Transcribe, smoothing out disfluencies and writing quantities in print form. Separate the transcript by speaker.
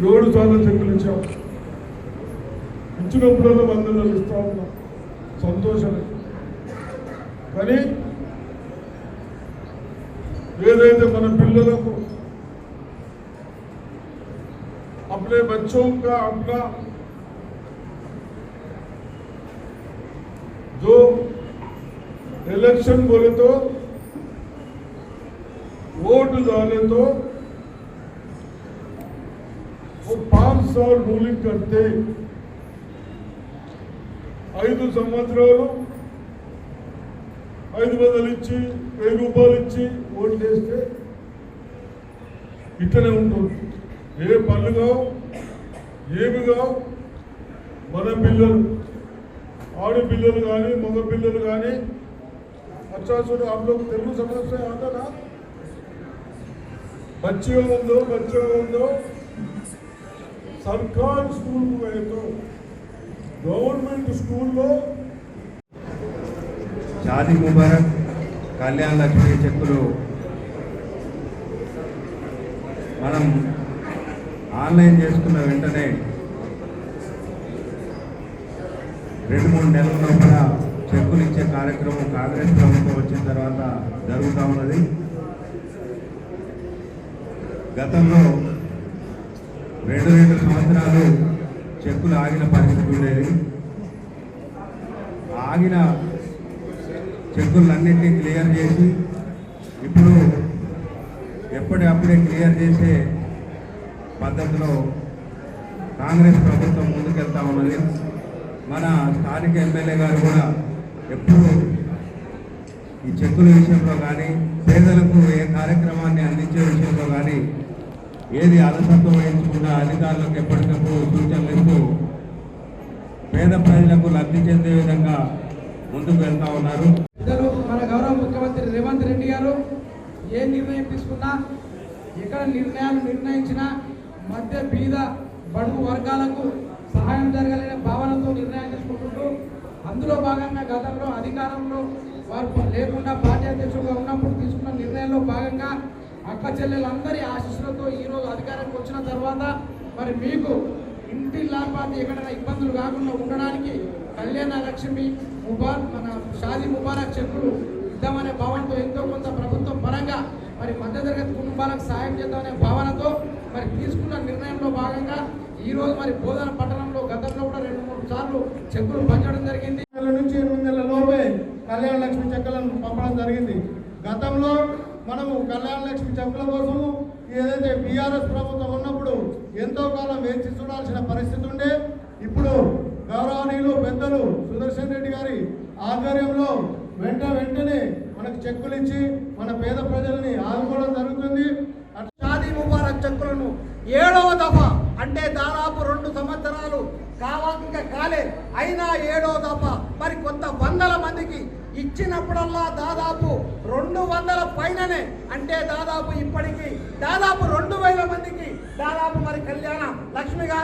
Speaker 1: 7 సార్లు చెక్కులు ఇచ్చాం. ఇచ్చినప్పుడల్లా 100 ఇస్తా ఉన్నాం, సంతోషమే. కానీ ఏదైతే మన పిల్లలకు अपने बच्चों का अपना जो इलेक्शन बोले तो वोट डाले तो वो 5 साल रूलिंग करते 5 సంవత్సరాలు 500 ఇచ్చి 1000 రూపాయలు ఇచ్చి ఓటు వేస్తే ఇట్లనే ఉంటుంది. ఏ పనులు కావు, ఏమి కావు. మన పిల్లలు, ఆడపిల్లలు కానీ మగ పిల్లలు కానీ अच्छा सुनो, आप लोग तेलुगु समझ से आता ना? बच्चे ఉందో सरकार स्कूल में तो गवर्नमेंट स्कूल లో
Speaker 2: షాదీ ముబారక్, కళ్యాణ లక్ష్మి చెక్కులు మనం ఆన్లైన్ చేసుకున్న వెంటనే 2-3 నెలల లోపల చెక్కులు ఇచ్చే కార్యక్రమం కాంగ్రెస్ ప్రభుత్వం వచ్చిన తర్వాత జరుగుతూ ఉన్నది. గతంలో 2 సంవత్సరాలు చెక్కులు ఆగిన పరిస్థితి ఉండేది. ఆగిన చెక్కులన్నింటినీ క్లియర్ చేసి ఇప్పుడు ఎప్పటికప్పుడే క్లియర్ చేసే పద్ధతిలో కాంగ్రెస్ ప్రభుత్వం ముందుకెళ్తా ఉన్నది. మన స్థానిక ఎమ్మెల్యే గారు కూడా ఎప్పుడు ఈ చెక్కుల విషయంలో కానీ పేదలకు ఏ కార్యక్రమాన్ని అందించే విషయంలో కానీ ఏది అలసత్వం వహించకుండా అధికారులకు ఎప్పటికప్పుడు సూచనలు ఇస్తూ పేద ప్రజలకు లబ్ధి చెందే విధంగా ముందుకు వెళ్తా ఉన్నారు.
Speaker 3: మన గౌరవ ముఖ్యమంత్రి రేవంత్ రెడ్డి గారు ఏ నిర్ణయం తీసుకున్నా, ఎక్కడ నిర్ణయాలు నిర్ణయించినా మధ్య బీద బడుగు వర్గాలకు సహాయం జరగాలనే భావనతో నిర్ణయం తీసుకుంటూ, అందులో భాగంగా గతంలో అధికారంలో వారు లేకుండా పార్టీ అధ్యక్షులుగా ఉన్నప్పుడు తీసుకున్న నిర్ణయంలో భాగంగా అక్క చెల్లెలందరి ఆశీస్సులతో ఈరోజు అధికారానికి వచ్చిన తర్వాత మరి మీకు ఇంటి లాభాన్ని ఎక్కడైనా ఇబ్బందులు కాకుండా ఉండడానికి కళ్యాణ లక్ష్మి మన షాదీ ముబారక్ చెక్కులు ఇద్దామనే భావనతో ఎంతో కొంత ప్రభుత్వం పరంగా మరి మధ్యతరగతి కుటుంబాలకు సాయం చేద్దామనే భావనతో మరి తీసుకున్న నిర్ణయంలో భాగంగా ఈరోజు మరి బోధన పట్టణంలో గతంలో కూడా 2-3 సార్లు చెక్కులు పంచడం జరిగింది.
Speaker 4: 7 నుంచి 8 నెలల లోపే కళ్యాణ లక్ష్మి చెక్కులను పంపడం జరిగింది. గతంలో మనము కళ్యాణ లక్ష్మి చెక్కుల కోసము ఏదైతే బీఆర్ఎస్ ప్రభుత్వం ఉన్నప్పుడు ఎంతో కాలం వేచి చూడాల్సిన పరిస్థితి ఉండే. ఇప్పుడు గౌరవనీయులు పెద్దలు సుదర్శన్ రెడ్డి గారి ఆధ్వర్యంలో వెంటనే మనకు చెక్కులు ఇచ్చి మన పేద ప్రజల్ని ఆదుకోవడం జరుగుతుంది.
Speaker 5: షాదీ ముబారక్ చెక్కులను 7వ దఫా, అంటే దాదాపు 2 సంవత్సరాలు ఇంకా కాలే అయినా 7వ దఫా మరి కొంత వందల మందికి ఇచ్చినప్పుడల్లా దాదాపు 200 పైననే, అంటే దాదాపు ఇప్పటికీ దాదాపు 2000 మందికి దాదాపు మరి కళ్యాణ లక్ష్మి గారు